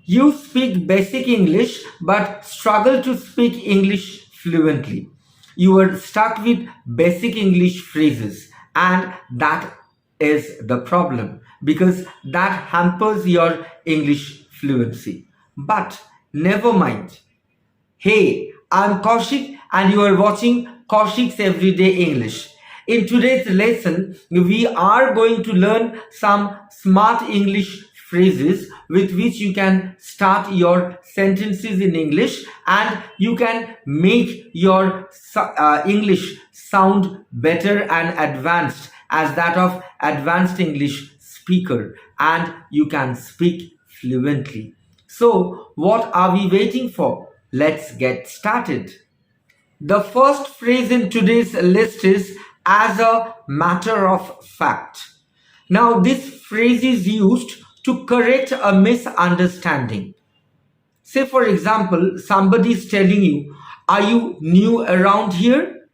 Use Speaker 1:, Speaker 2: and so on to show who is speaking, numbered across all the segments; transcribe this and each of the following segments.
Speaker 1: You speak basic English but struggle to speak English fluently. You are stuck with basic English phrases, and that is the problem because that hampers your English fluency. But never mind. Hey, I'm Kaushik and you are watching Kaushik's Everyday English. In today's lesson, we are going to learn some smart English phrases with which you can start your sentences in English and you can make your English sound better and advanced as that of advanced English speaker, and you can speak fluently. So, what are we waiting for? Let's get started. The first phrase in today's list is as a matter of fact. Now, this phrase is used to correct a misunderstanding. Say, for example, somebody is telling you, are you new around here?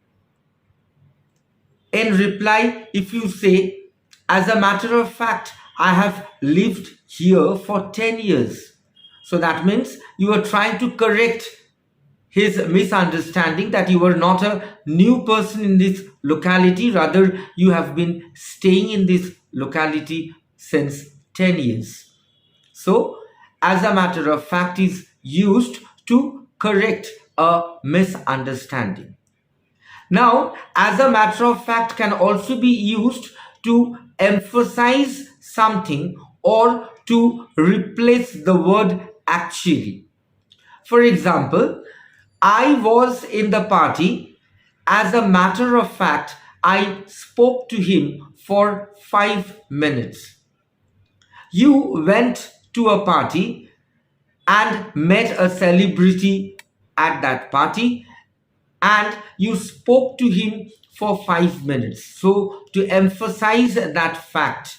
Speaker 1: In reply, if you say, as a matter of fact, I have lived here for 10 years. So that means you are trying to correct his misunderstanding that you are not a new person in this locality, rather you have been staying in this locality since 10 years. So, as a matter of fact is used to correct a misunderstanding. Now, as a matter of fact can also be used to emphasize something or to replace the word actually. For example, I was in the party. As a matter of fact, I spoke to him for 5 minutes. You went to a party and met a celebrity at that party and you spoke to him for 5 minutes. So, to emphasize that fact,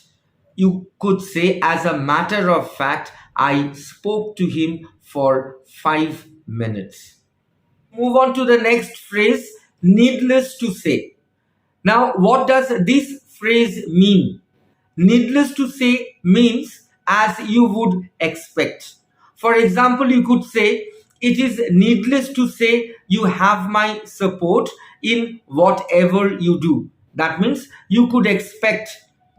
Speaker 1: you could say, as a matter of fact, I spoke to him for 5 minutes. Move on to the next phrase, needless to say. Now, what does this phrase mean? Needless to say means as you would expect. For example, you could say, it is needless to say you have my support in whatever you do. That means you could expect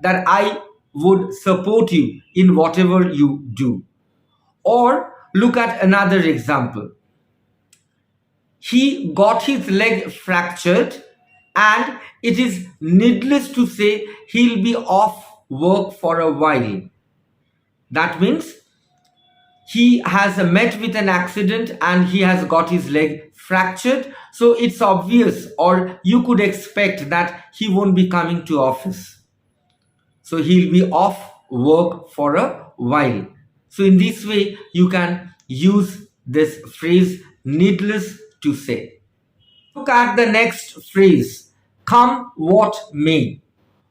Speaker 1: that I would support you in whatever you do. Or look at another example. He got his leg fractured and it is needless to say he'll be off work for a while. That means he has met with an accident and he has got his leg fractured. So it's obvious, or you could expect, that he won't be coming to office. So he'll be off work for a while. So in this way, you can use this phrase, needless to say. Look at the next phrase, come what may.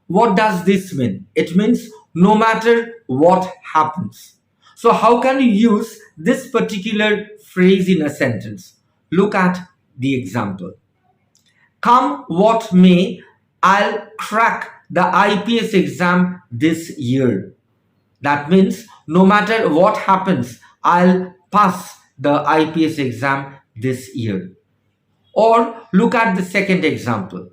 Speaker 1: What does this mean? It means no matter what happens. So how can you use this particular phrase in a sentence? Look at the example. Come what may, I'll crack the IPS exam this year. That means no matter what happens, I'll pass the IPS exam this year. Or look at the second example.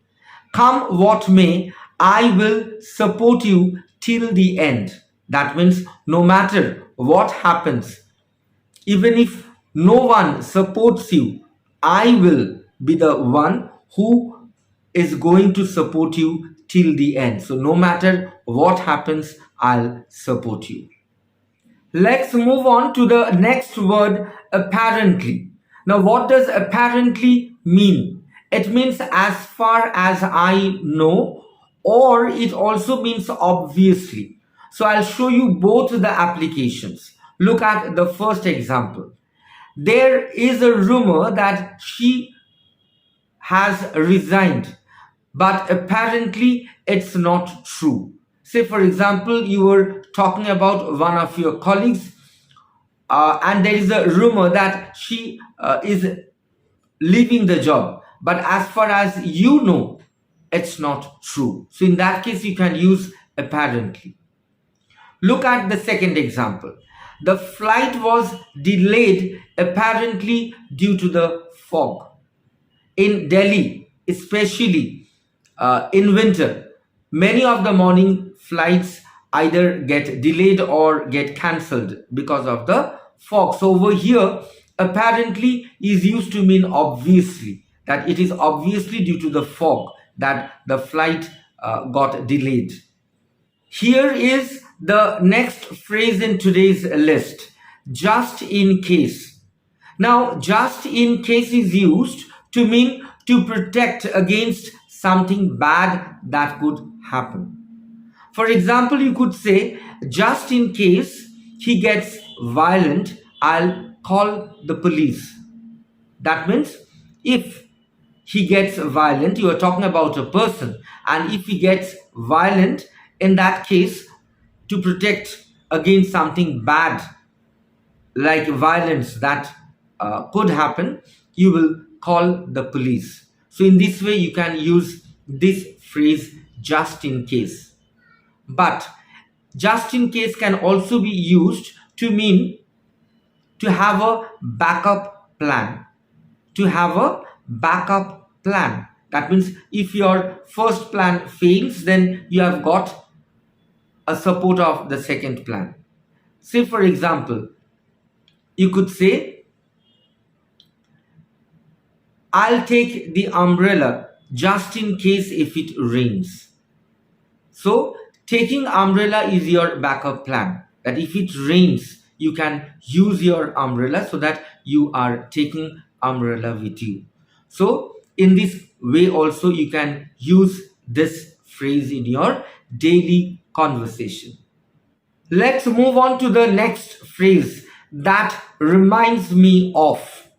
Speaker 1: Come what may, I will support you till the end. That means no matter what happens, even if no one supports you, I will be the one who is going to support you till the end. So no matter what happens, I'll support you. Let's move on to the next word, apparently. Now, what does apparently mean? It means as far as I know, or it also means obviously. So I'll show you both the applications. Look at the first example. There is a rumor that she has resigned, but apparently it's not true. Say, for example, you were talking about one of your colleagues, and there is a rumor that she is leaving the job, but as far as you know, it's not true. So in that case, you can use apparently. Look at the second example. the flight was delayed apparently due to the fog. In Delhi, especially in winter, many of the morning flights either get delayed or get cancelled because of the fog. So over here, apparently is used to mean obviously, that it is obviously due to the fog that the flight got delayed. Here is the next phrase in today's list, just in case. Now, just in case is used to mean to protect against something bad that could happen. For example, you could say, just in case he gets violent, I'll call the police. That means if he gets violent, you are talking about a person, and if he gets violent, in that case, to protect against something bad like violence that could happen, you will call the police. So in this way, you can use this phrase just in case. But just in case can also be used to mean to have a backup plan. To have a backup plan. That means if your first plan fails, then you have got a support of the second plan. Say, for example, you could say, I'll take the umbrella just in case if it rains. So, taking umbrella is your backup plan. That if it rains, you can use your umbrella so that you are taking umbrella with you. So, in this way also you can use this phrase in your daily conversation. Let's move on to the next phrase, that reminds me of.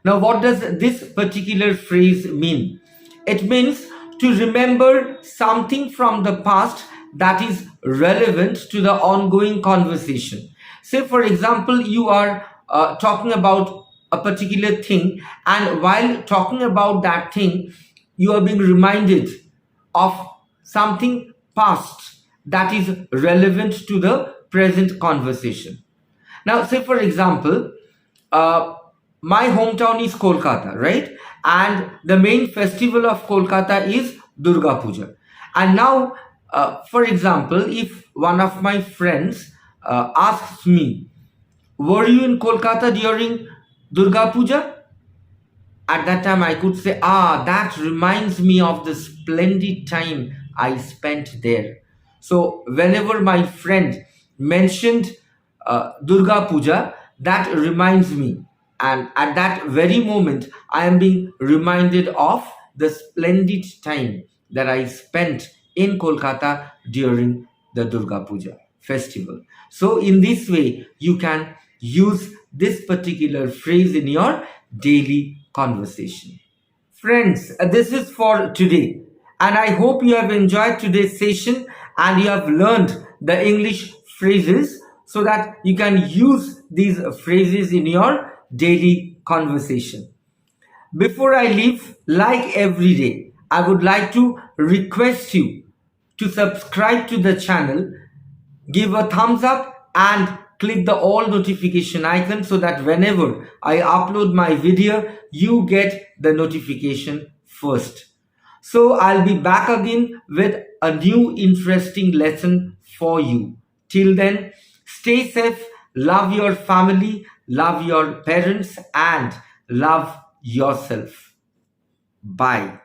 Speaker 1: Now, what does this particular phrase mean? It means to remember something from the past that is relevant to the ongoing conversation. Say, for example, you are talking about a particular thing, and while talking about that thing, you are being reminded of something past that is relevant to the present conversation. Now, say, for example, my hometown is Kolkata, right? And the main festival of Kolkata is Durga Puja. And now, for example, if one of my friends asks me, were you in Kolkata during Durga Puja? At that time, I could say, that reminds me of the splendid time I spent there. So, whenever my friend mentioned Durga Puja, that reminds me. And at that very moment, I am being reminded of the splendid time that I spent in Kolkata during the Durga Puja festival. So, in this way, you can use this particular phrase in your daily conversation. Friends, this is for today, and I hope you have enjoyed today's session and you have learned the English phrases so that you can use these phrases in your daily conversation. Before I leave, like every day, I would like to request you to subscribe to the channel, give a thumbs up, and click the all notification icon so that whenever I upload my video, you get the notification first. So I'll be back again with a new interesting lesson for you. Till then, stay safe, love your family, love your parents, and love yourself. Bye.